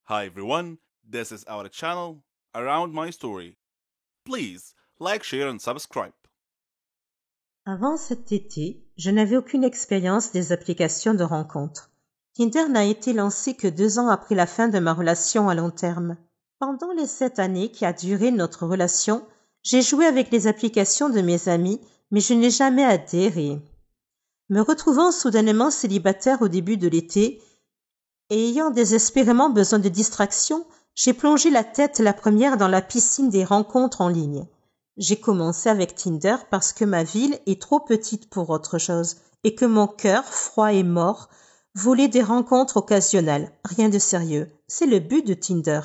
Hi everyone, this is our channel Around My Story. Please like, share and subscribe. Avant cet été, je n'avais aucune expérience des applications de rencontres. Tinder n'a été lancé que 2 ans après la fin de ma relation à long terme. Pendant les 7 années qui a duré notre relation, j'ai joué avec les applications de mes amis, mais je n'ai jamais adhéré. Me retrouvant soudainement célibataire au début de l'été et ayant désespérément besoin de distraction, j'ai plongé la tête la première dans la piscine des rencontres en ligne. J'ai commencé avec Tinder parce que ma ville est trop petite pour autre chose et que mon cœur, froid et mort, voulait des rencontres occasionnelles. Rien de sérieux. C'est le but de Tinder.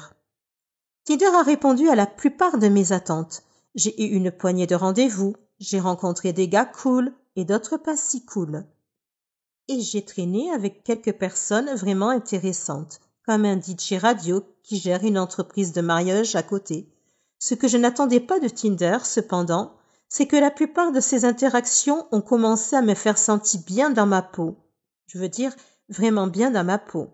Tinder a répondu à la plupart de mes attentes. J'ai eu une poignée de rendez-vous, j'ai rencontré des gars cool et d'autres pas si cool. Et j'ai traîné avec quelques personnes vraiment intéressantes, comme un DJ radio qui gère une entreprise de mariage à côté. Ce que je n'attendais pas de Tinder, cependant, c'est que la plupart de ces interactions ont commencé à me faire sentir bien dans ma peau. Je veux dire, vraiment bien dans ma peau.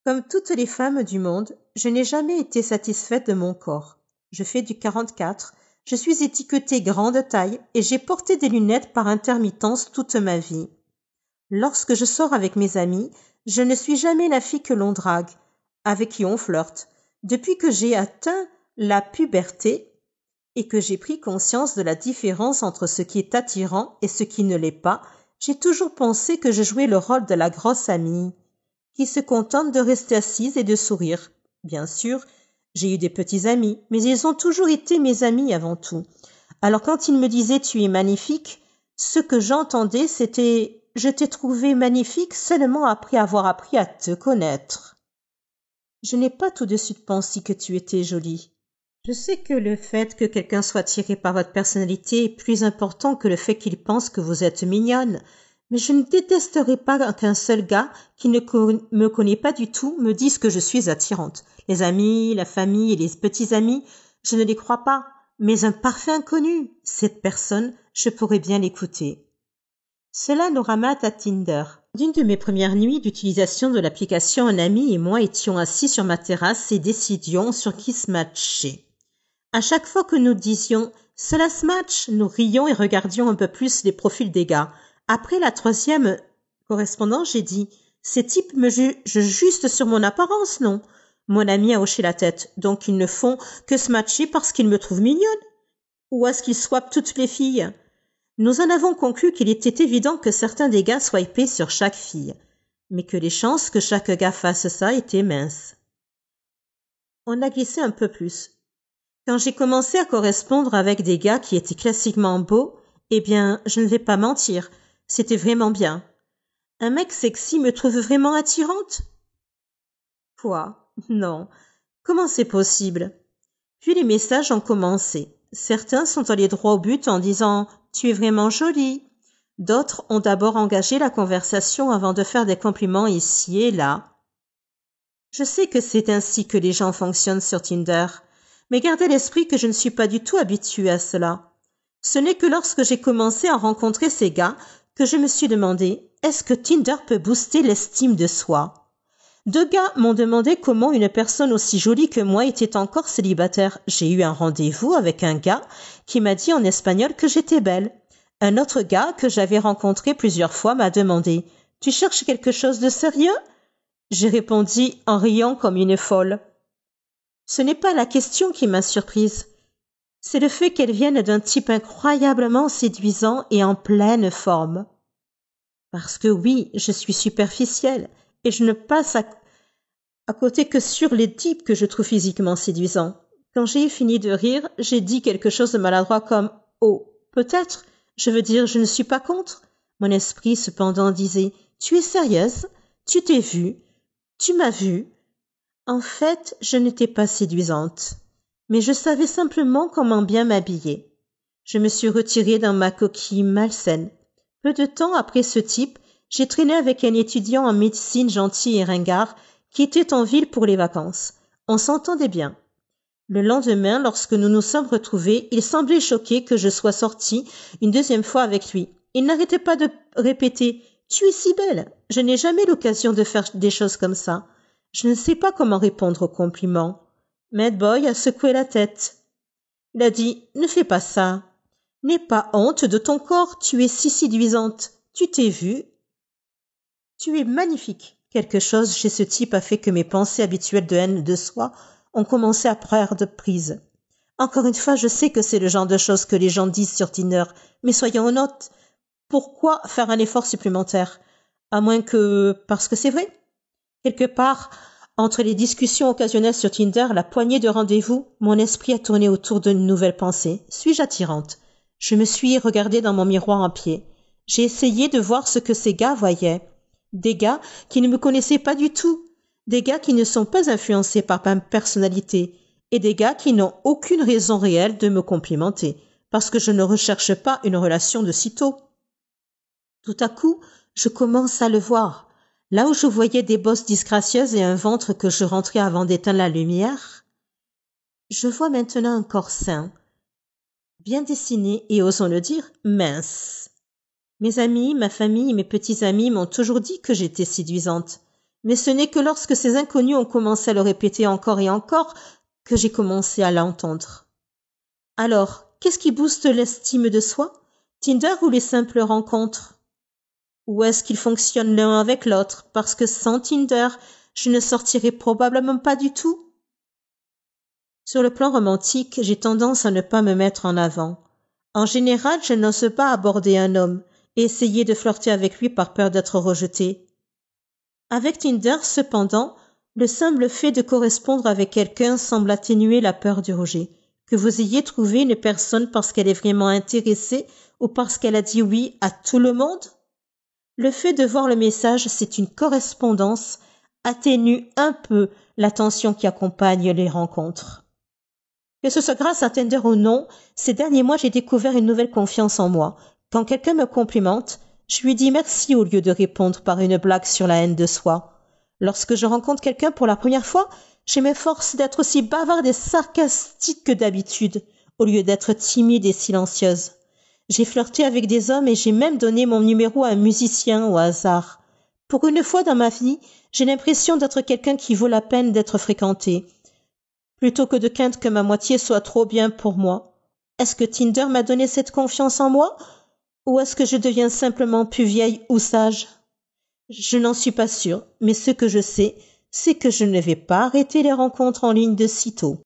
Comme toutes les femmes du monde, je n'ai jamais été satisfaite de mon corps. Je fais du 44, je suis étiquetée grande taille et j'ai porté des lunettes par intermittence toute ma vie. Lorsque je sors avec mes amis, je ne suis jamais la fille que l'on drague, avec qui on flirte. Depuis que j'ai atteint la puberté et que j'ai pris conscience de la différence entre ce qui est attirant et ce qui ne l'est pas, j'ai toujours pensé que je jouais le rôle de la grosse amie, qui se contente de rester assise et de sourire. Bien sûr, j'ai eu des petits amis, mais ils ont toujours été mes amis avant tout. Alors quand ils me disaient « tu es magnifique », ce que j'entendais c'était « je t'ai trouvé magnifique seulement après avoir appris à te connaître ». Je n'ai pas tout de suite pensé que tu étais jolie. Je sais que le fait que quelqu'un soit attiré par votre personnalité est plus important que le fait qu'il pense que vous êtes mignonne, mais je ne détesterai pas qu'un seul gars qui ne me connaît pas du tout me dise que je suis attirante. Les amis, la famille et les petits amis, je ne les crois pas, mais un parfait inconnu, cette personne, je pourrais bien l'écouter. Cela nous ramène à Tinder. D'une de mes premières nuits d'utilisation de l'application, un ami et moi étions assis sur ma terrasse et décidions sur qui se matcher. À chaque fois que nous disions « cela se match », nous rions et regardions un peu plus les profils des gars. Après la 3e correspondance, j'ai dit « ces types me jugent juste sur mon apparence, non ?» Mon ami a hoché la tête. « Donc ils ne font que se matcher parce qu'ils me trouvent mignonne ? Ou est-ce qu'ils swappent toutes les filles ?» Nous en avons conclu qu'il était évident que certains des gars swipaient sur chaque fille, mais que les chances que chaque gars fasse ça étaient minces. On a glissé un peu plus. Quand j'ai commencé à correspondre avec des gars qui étaient classiquement beaux, eh bien, je ne vais pas mentir, c'était vraiment bien. Un mec sexy me trouve vraiment attirante? Quoi? Non. Comment c'est possible? Puis les messages ont commencé. Certains sont allés droit au but en disant « Tu es vraiment jolie ». D'autres ont d'abord engagé la conversation avant de faire des compliments ici et là. Je sais que c'est ainsi que les gens fonctionnent sur Tinder, mais gardez à l'esprit que je ne suis pas du tout habituée à cela. Ce n'est que lorsque j'ai commencé à rencontrer ces gars que je me suis demandé « Est-ce que Tinder peut booster l'estime de soi ?» 2 gars m'ont demandé comment une personne aussi jolie que moi était encore célibataire. J'ai eu un rendez-vous avec un gars qui m'a dit en espagnol que j'étais belle. Un autre gars que j'avais rencontré plusieurs fois m'a demandé « Tu cherches quelque chose de sérieux ?» J'ai répondu en riant comme une folle. Ce n'est pas la question qui m'a surprise. C'est le fait qu'elle vienne d'un type incroyablement séduisant et en pleine forme. Parce que oui, je suis superficielle. Et je ne passe à côté que sur les types que je trouve physiquement séduisants. Quand j'ai fini de rire, j'ai dit quelque chose de maladroit comme « Oh, peut-être, je veux dire, je ne suis pas contre ». Mon esprit, cependant, disait « Tu es sérieuse? Tu t'es vue? Tu m'as vue ?» En fait, je n'étais pas séduisante, mais je savais simplement comment bien m'habiller. Je me suis retirée dans ma coquille malsaine. Peu de temps après ce type, j'ai traîné avec un étudiant en médecine gentil et ringard qui était en ville pour les vacances. On s'entendait bien. Le lendemain, lorsque nous nous sommes retrouvés, il semblait choqué que je sois sortie une 2e fois avec lui. Il n'arrêtait pas de répéter « Tu es si belle !» Je n'ai jamais l'occasion de faire des choses comme ça. Je ne sais pas comment répondre au compliment. Mad Boy a secoué la tête. Il a dit « Ne fais pas ça. N'aie pas honte de ton corps, tu es si séduisante. Tu t'es vue. Tu es magnifique. » Quelque chose chez ce type a fait que mes pensées habituelles de haine de soi ont commencé à perdre prise. Encore une fois, je sais que c'est le genre de choses que les gens disent sur Tinder, mais soyons honnêtes, pourquoi faire un effort supplémentaire? À moins que parce que c'est vrai. Quelque part, entre les discussions occasionnelles sur Tinder, la poignée de rendez-vous, mon esprit a tourné autour d'une nouvelle pensée. Suis-je attirante? Je me suis regardée dans mon miroir en pied. J'ai essayé de voir ce que ces gars voyaient. Des gars qui ne me connaissaient pas du tout. Des gars qui ne sont pas influencés par ma personnalité. Et des gars qui n'ont aucune raison réelle de me complimenter. Parce que je ne recherche pas une relation de sitôt. Tout à coup, je commence à le voir. Là où je voyais des bosses disgracieuses et un ventre que je rentrais avant d'éteindre la lumière, je vois maintenant un corps sain, bien dessiné et, osons le dire, mince. Mes amis, ma famille et mes petits amis m'ont toujours dit que j'étais séduisante. Mais ce n'est que lorsque ces inconnus ont commencé à le répéter encore et encore que j'ai commencé à l'entendre. Alors, qu'est-ce qui booste l'estime de soi? Tinder ou les simples rencontres? Ou est-ce qu'ils fonctionnent l'un avec l'autre? Parce que sans Tinder, je ne sortirais probablement pas du tout. Sur le plan romantique, j'ai tendance à ne pas me mettre en avant. En général, je n'ose pas aborder un homme et essayer de flirter avec lui par peur d'être rejetée. Avec Tinder, cependant, le simple fait de correspondre avec quelqu'un semble atténuer la peur du rejet. Que vous ayez trouvé une personne parce qu'elle est vraiment intéressée ou parce qu'elle a dit oui à tout le monde? Le fait de voir le message, c'est une correspondance, atténue un peu la tension qui accompagne les rencontres. Que ce soit grâce à Tinder ou non, ces derniers mois, j'ai découvert une nouvelle confiance en moi. Quand quelqu'un me complimente, je lui dis merci au lieu de répondre par une blague sur la haine de soi. Lorsque je rencontre quelqu'un pour la première fois, je m'efforce d'être aussi bavarde et sarcastique que d'habitude, au lieu d'être timide et silencieuse. J'ai flirté avec des hommes et j'ai même donné mon numéro à un musicien au hasard. Pour une fois dans ma vie, j'ai l'impression d'être quelqu'un qui vaut la peine d'être fréquenté, plutôt que de craindre que ma moitié soit trop bien pour moi. Est-ce que Tinder m'a donné cette confiance en moi? Ou est-ce que je deviens simplement plus vieille ou sage? Je n'en suis pas sûre, mais ce que je sais, c'est que je ne vais pas arrêter les rencontres en ligne de sitôt.